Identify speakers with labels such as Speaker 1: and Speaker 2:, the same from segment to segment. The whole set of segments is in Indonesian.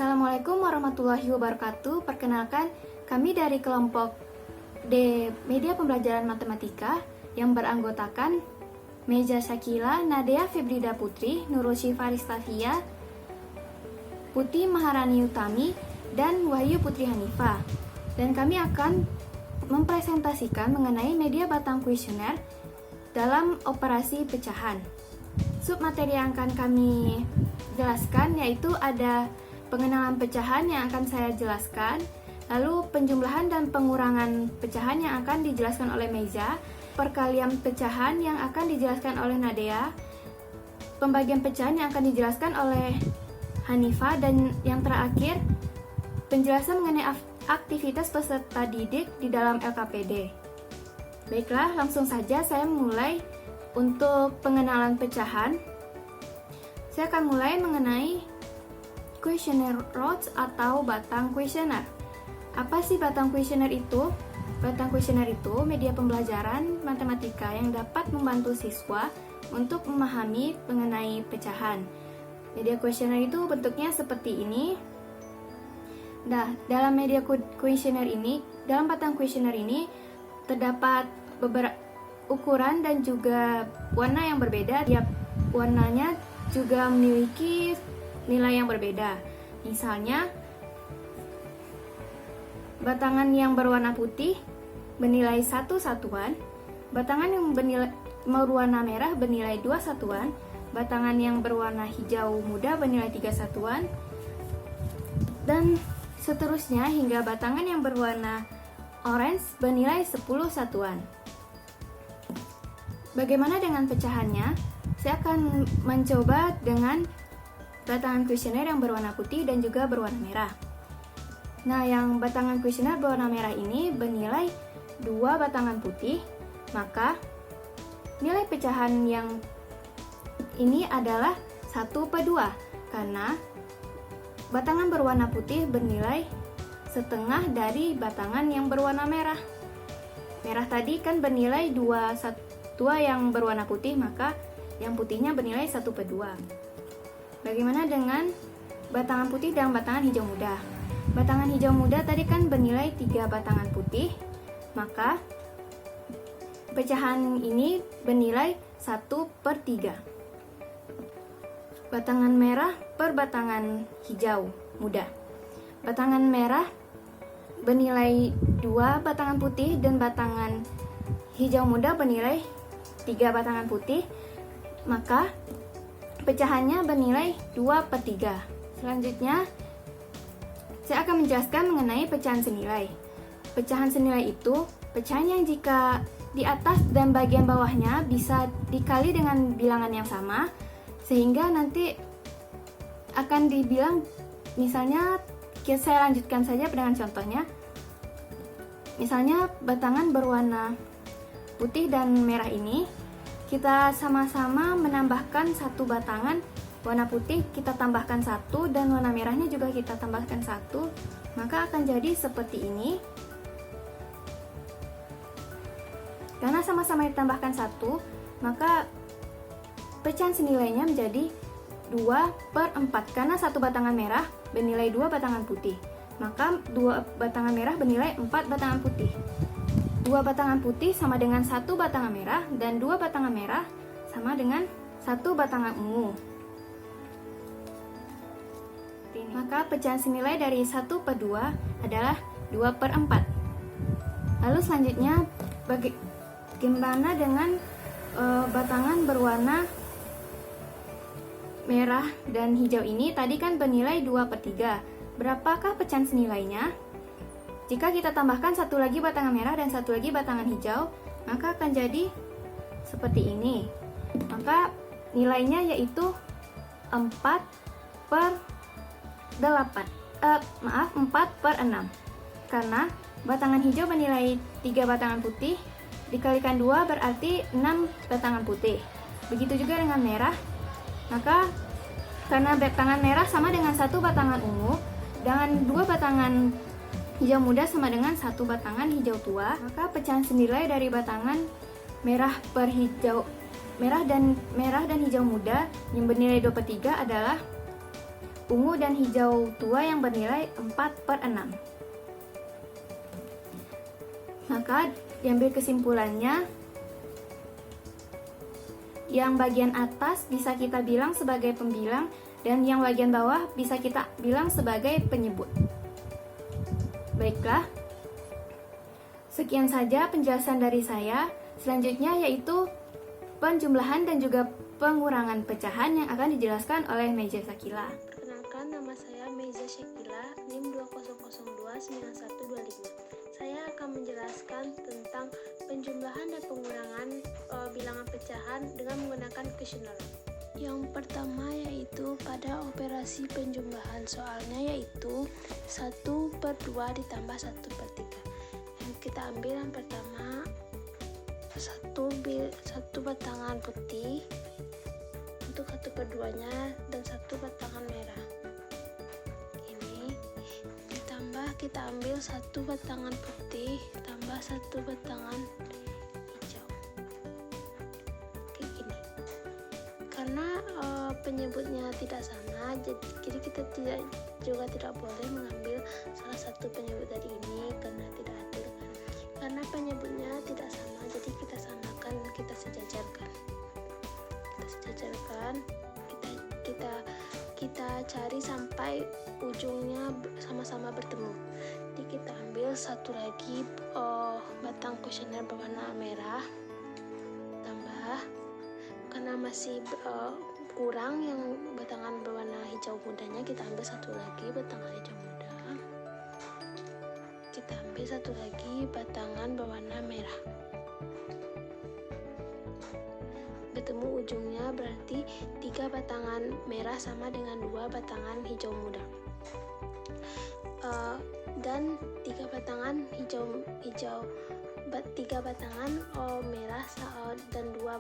Speaker 1: Assalamualaikum warahmatullahi wabarakatuh. Perkenalkan, kami dari kelompok D Media Pembelajaran Matematika yang beranggotakan Meja Syakila, Nadea Febrida Putri, Nurul Syifaris Tafia, Putih Maharani Utami, dan Wahyu Putri Hanifah. Dan kami akan mempresentasikan mengenai media batang kuesioner dalam operasi pecahan. Submateri yang akan kami jelaskan yaitu ada pengenalan pecahan yang akan saya jelaskan, lalu penjumlahan dan pengurangan pecahan yang akan dijelaskan oleh Meja, perkalian pecahan yang akan dijelaskan oleh Nadea, pembagian pecahan yang akan dijelaskan oleh Hanifah, dan yang terakhir penjelasan mengenai aktivitas peserta didik di dalam LKPD. Baiklah, langsung saja saya mulai. Untuk pengenalan pecahan, saya akan mulai mengenai questionnaire rods atau batang kuesioner. Apa sih batang kuesioner itu? Batang kuesioner itu media pembelajaran matematika yang dapat membantu siswa untuk memahami mengenai pecahan. Media kuesioner itu bentuknya seperti ini. Nah, dalam media kuesioner ini, dalam batang kuesioner ini terdapat beberapa ukuran dan juga warna yang berbeda. Tiap warnanya juga memiliki nilai yang berbeda. Misalnya, batangan yang berwarna putih bernilai 1 satuan, batangan yang berwarna merah bernilai 2 satuan, batangan yang berwarna hijau muda bernilai 3 satuan, dan seterusnya hingga batangan yang berwarna orange bernilai 10 satuan. Bagaimana dengan pecahannya? Saya akan mencoba dengan batangan kuesioner yang berwarna putih dan juga berwarna merah. Nah, yang batangan kuesioner berwarna merah ini bernilai 2 batangan putih, maka nilai pecahan yang ini adalah 1/2, karena batangan berwarna putih bernilai setengah dari batangan yang berwarna merah. Merah tadi kan bernilai 2 yang berwarna putih, maka yang putihnya bernilai 1/2. Bagaimana dengan batangan putih dan batangan hijau muda? Batangan hijau muda tadi kan bernilai 3 batangan putih, maka pecahan ini bernilai 1/3. Batangan merah per batangan hijau muda. Batangan merah bernilai 2 batangan putih dan batangan hijau muda bernilai 3 batangan putih, maka pecahannya bernilai 2/3. Selanjutnya, saya akan menjelaskan mengenai pecahan senilai. Pecahan senilai itu pecahan yang jika di atas dan bagian bawahnya bisa dikali dengan bilangan yang sama, sehingga nanti akan dibilang, misalnya saya lanjutkan saja dengan contohnya. Misalnya batangan berwarna putih dan merah ini, kita sama-sama menambahkan 1 batangan warna putih, kita tambahkan 1, dan warna merahnya juga kita tambahkan 1, maka akan jadi seperti ini. Karena sama-sama ditambahkan 1, maka pecahan senilainya menjadi 2/4, karena 1 batangan merah bernilai 2 batangan putih, maka 2 batangan merah bernilai 4 batangan putih. 2 batangan putih sama dengan 1 batangan merah, dan 2 batangan merah sama dengan 1 batangan ungu. Maka pecahan senilai dari 1/2 adalah 2/4. Lalu selanjutnya, bagaimana dengan batangan berwarna merah dan hijau ini? Tadi kan bernilai 2/3. Berapakah pecahan senilainya? Jika kita tambahkan 1 lagi batangan merah dan 1 lagi batangan hijau, maka akan jadi seperti ini. Maka nilainya yaitu 4/6. Karena batangan hijau bernilai 3 batangan putih, dikalikan 2 berarti 6 batangan putih. Begitu juga dengan merah, maka karena batangan merah sama dengan 1 batangan ungu, dengan 2 batangan hijau muda sama dengan 1 batangan hijau tua, maka pecahan senilai dari batangan merah dan hijau muda yang bernilai 2/3 adalah ungu dan hijau tua yang bernilai 4/6. Maka diambil kesimpulannya, yang bagian atas bisa kita bilang sebagai pembilang dan yang bagian bawah bisa kita bilang sebagai penyebut. Baiklah, sekian saja penjelasan dari saya. Selanjutnya yaitu penjumlahan dan juga pengurangan pecahan yang akan dijelaskan oleh Meza Sakila.
Speaker 2: Perkenalkan, nama saya Meza Sakila, NIM 20029125. Saya akan menjelaskan tentang penjumlahan dan pengurangan bilangan pecahan dengan menggunakan kuesioner. Yang pertama yaitu pada operasi penjumlahan, soalnya yaitu 1/2 ditambah 1/3. Yang kita ambil yang pertama satu batangan putih untuk 1/2-nya dan 1 batangan merah. Ini ditambah, kita ambil 1 batangan putih tambah 1 batangan hijau. Kayak gini. Karena penyebutnya tidak sama, jadi kita tidak boleh mengambil salah satu penyebut dari ini karena tidak adil. Karena penyebutnya tidak sama, jadi kita samakan, kita sejajarkan. Kita cari sampai ujungnya sama-sama bertemu. Jadi kita ambil satu lagi batang kuesioner berwarna merah, tambah, karena masih kurang yang batangan berwarna hijau mudanya, kita ambil satu lagi batangan hijau muda, kita ambil satu lagi batangan berwarna merah, ketemu ujungnya, berarti 3 batangan merah sama dengan 2 batangan hijau muda, dan 3 batangan tiga batangan merah dan 2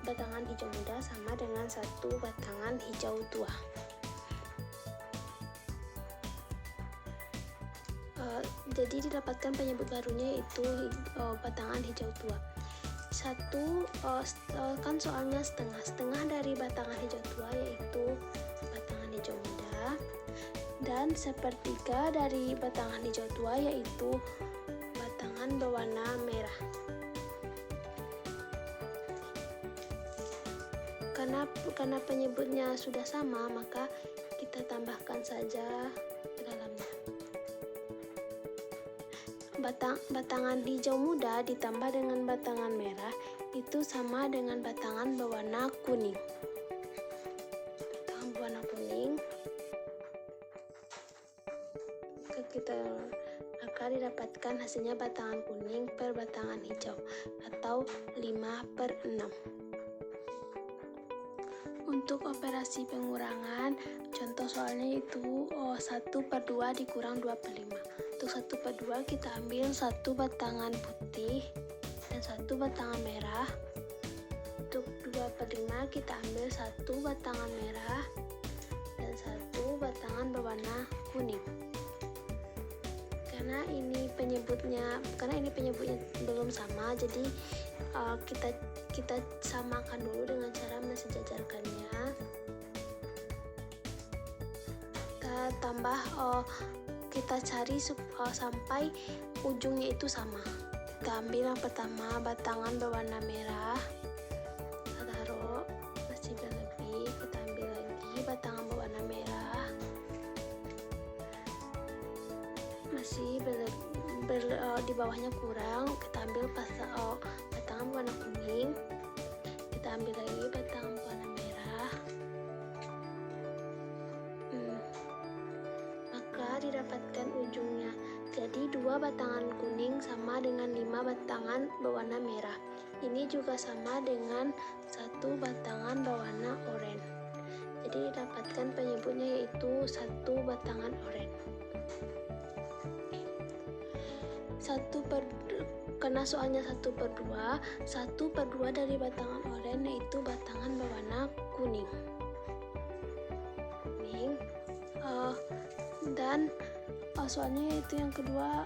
Speaker 2: batangan hijau muda sama dengan 1 batangan hijau tua. Jadi didapatkan penyebut barunya yaitu batangan hijau tua. Kan soalnya setengah dari batangan hijau tua yaitu batangan hijau muda, dan 1/3 dari batangan hijau tua yaitu batangan berwarna merah. Karena penyebutnya sudah sama, maka kita tambahkan saja ke dalamnya. Batangan hijau muda ditambah dengan batangan merah itu sama dengan batangan berwarna kuning. Batangan berwarna kuning akan didapatkan hasilnya batangan kuning per batangan hijau atau 5/6. Untuk operasi pengurangan, contoh soalnya itu 1/2 dikurang 2/5. Untuk 1/2 kita ambil 1 batangan putih dan 1 batangan merah. Untuk 2/5 kita ambil 1 batangan merah dan 1 batangan berwarna kuning. Karena ini penyebutnya belum sama, jadi kita samakan dulu dengan cara mensejajarkannya. Kita tambah, kita cari sampai ujungnya itu sama. Kita ambil yang pertama batangan berwarna merah, kita taruh, masih berlebih, kita ambil lagi batangan berwarna merah, masih di bawahnya kurang, kita ambil batangan warna kuning, kita ambil lagi batangan warna merah, maka didapatkan ujungnya. Jadi 2 batangan kuning sama dengan 5 batangan berwarna merah. Ini juga sama dengan 1 batangan berwarna oranye. Jadi didapatkan penyebutnya yaitu 1 batangan oranye. Karena soalnya 1/2, 1/2 dari batangan oranye yaitu batangan berwarna kuning. Dan soalnya itu yang kedua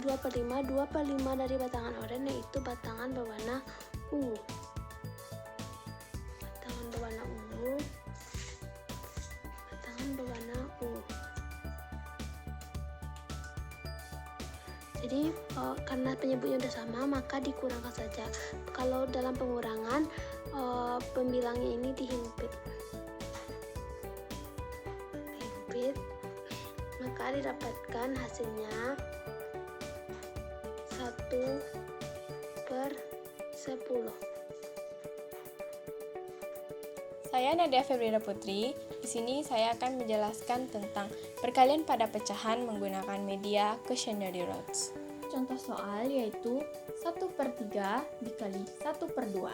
Speaker 2: 2/5 dari batangan oranye yaitu batangan berwarna ungu. Batangan berwarna ungu Jadi karena penyebutnya udah sama, maka dikurangkan saja. Kalau dalam pengurangan, pembilangnya ini dihimpit, maka didapatkan hasilnya 1/10.
Speaker 3: Saya Nadia Febrida Putri. Di sini saya akan menjelaskan tentang perkalian pada pecahan menggunakan media Questionnaire Rods. Contoh soal yaitu 1/3 dikali 1/2.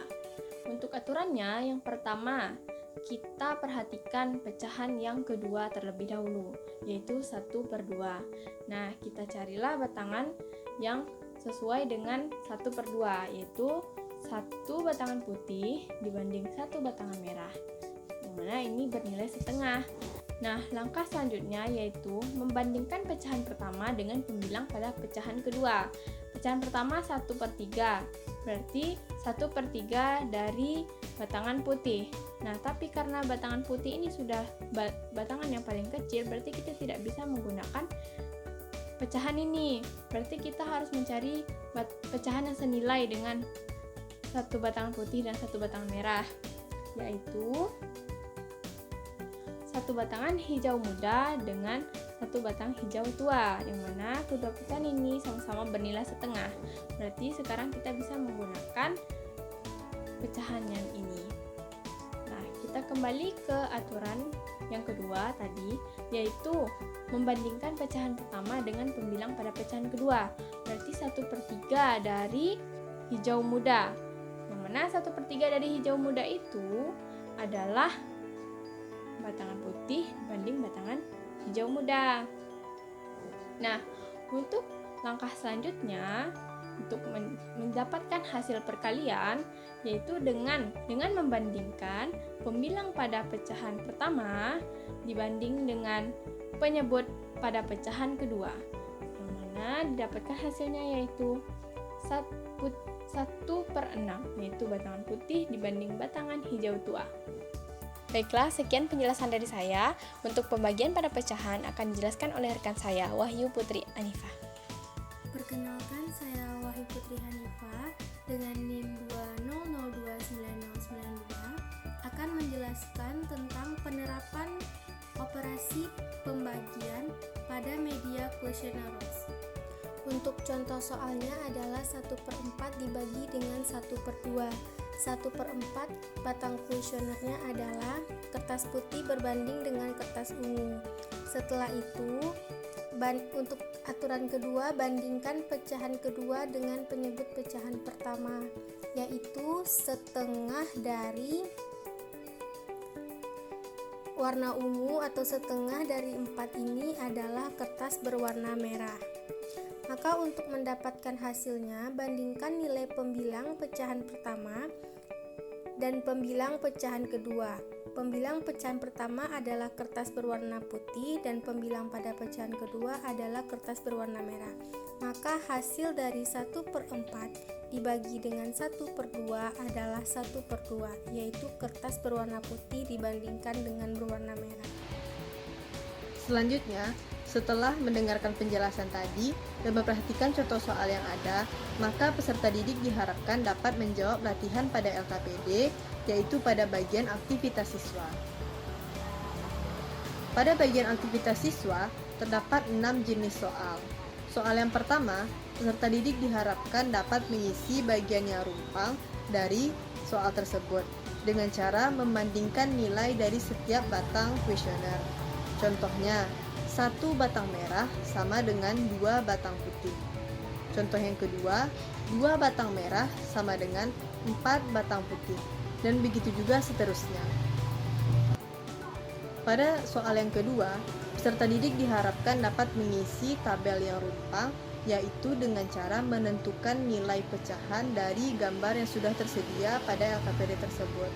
Speaker 3: Untuk aturannya, yang pertama, kita perhatikan pecahan yang kedua terlebih dahulu, yaitu 1/2. Nah, kita carilah batangan yang sesuai dengan 1/2, yaitu 1 batangan putih dibanding 1 batangan merah, yang mana ini bernilai setengah. Nah, langkah selanjutnya yaitu membandingkan pecahan pertama dengan pembilang pada pecahan kedua. Pecahan pertama 1/3, berarti 1/3 dari batangan putih. Nah, tapi karena batangan putih ini sudah batangan yang paling kecil, berarti kita tidak bisa menggunakan pecahan ini. Berarti kita harus mencari pecahan yang senilai dengan 1 batangan putih dan 1 batangan merah, yaitu 1 batangan hijau muda dengan 1 batang hijau tua, yang mana kedua pecahan ini sama-sama bernilai setengah. Berarti sekarang kita bisa menggunakan pecahan yang ini. Nah, kita kembali ke aturan yang kedua tadi, yaitu membandingkan pecahan pertama dengan pembilang pada pecahan kedua. Berarti 1/3 dari hijau muda, yang mana 1/3 dari hijau muda itu adalah batangan putih dibanding batangan hijau muda. Nah, untuk langkah selanjutnya untuk mendapatkan hasil perkalian, yaitu dengan membandingkan pembilang pada pecahan pertama dibanding dengan penyebut pada pecahan kedua, yang mana didapatkan hasilnya yaitu 1/6, yaitu batangan putih dibanding batangan hijau tua. Baiklah, sekian penjelasan dari saya. Untuk pembagian pada pecahan akan dijelaskan oleh rekan saya, Wahyu Putri Hanifah.
Speaker 4: Perkenalkan, saya Wahyu Putri Hanifah dengan NIM 2002992 akan menjelaskan tentang penerapan operasi pembagian pada media Questionnaire Rods. Untuk contoh soalnya adalah 1/4 dibagi dengan 1/2. 1/4 batang kuesionernya adalah kertas putih berbanding dengan kertas ungu. Setelah itu, untuk aturan kedua, bandingkan pecahan kedua dengan penyebut pecahan pertama, yaitu setengah dari warna ungu atau setengah dari 4 ini adalah kertas berwarna merah. Maka untuk mendapatkan hasilnya, bandingkan nilai pembilang pecahan pertama dan pembilang pecahan kedua. Pembilang pecahan pertama adalah kertas berwarna putih dan pembilang pada pecahan kedua adalah kertas berwarna merah. Maka hasil dari 1/4 dibagi dengan 1/2 adalah 1/2, yaitu kertas berwarna putih dibandingkan dengan berwarna merah.
Speaker 5: Selanjutnya, setelah mendengarkan penjelasan tadi dan memperhatikan contoh soal yang ada, maka peserta didik diharapkan dapat menjawab latihan pada LKPD, yaitu pada bagian aktivitas siswa. Pada bagian aktivitas siswa, terdapat 6 jenis soal. Soal yang pertama, peserta didik diharapkan dapat mengisi bagian yang rumpang dari soal tersebut dengan cara membandingkan nilai dari setiap batang kuesioner. Contohnya, 1 batang merah sama dengan 2 batang putih. Contoh yang kedua, 2 batang merah sama dengan 4 batang putih. Dan begitu juga seterusnya. Pada soal yang kedua, peserta didik diharapkan dapat mengisi tabel yang rumpang, yaitu dengan cara menentukan nilai pecahan dari gambar yang sudah tersedia pada LKPD tersebut.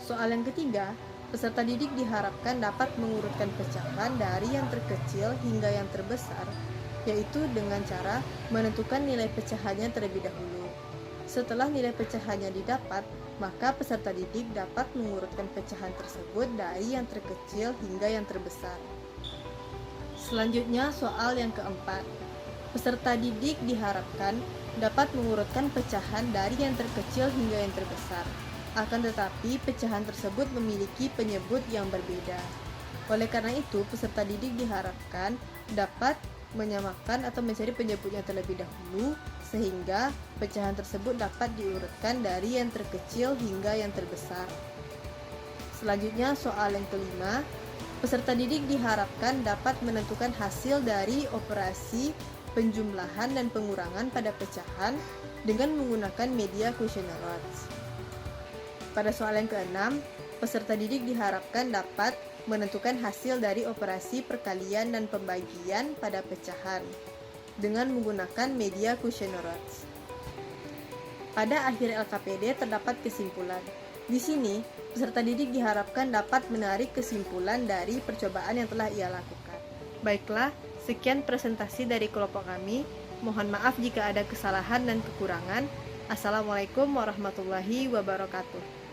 Speaker 5: Soal yang ketiga, peserta didik diharapkan dapat mengurutkan pecahan dari yang terkecil hingga yang terbesar, yaitu dengan cara menentukan nilai pecahannya terlebih dahulu. Setelah nilai pecahannya didapat, maka peserta didik dapat mengurutkan pecahan tersebut dari yang terkecil hingga yang terbesar. Selanjutnya, soal yang keempat. peserta didik diharapkan dapat mengurutkan pecahan dari yang terkecil hingga yang terbesar. Akan tetapi, pecahan tersebut memiliki penyebut yang berbeda. Oleh karena itu, peserta didik diharapkan dapat menyamakan atau mencari penyebutnya terlebih dahulu, sehingga pecahan tersebut dapat diurutkan dari yang terkecil hingga yang terbesar. Selanjutnya, soal yang kelima, peserta didik diharapkan dapat menentukan hasil dari operasi penjumlahan dan pengurangan pada pecahan dengan menggunakan media questionnaire rods. Pada soal yang keenam, peserta didik diharapkan dapat menentukan hasil dari operasi perkalian dan pembagian pada pecahan dengan menggunakan media questionnaire rods. Pada akhir LKPD terdapat kesimpulan. Di sini, peserta didik diharapkan dapat menarik kesimpulan dari percobaan yang telah ia lakukan. Baiklah, sekian presentasi dari kelompok kami. Mohon maaf jika ada kesalahan dan kekurangan. Assalamualaikum warahmatullahi wabarakatuh.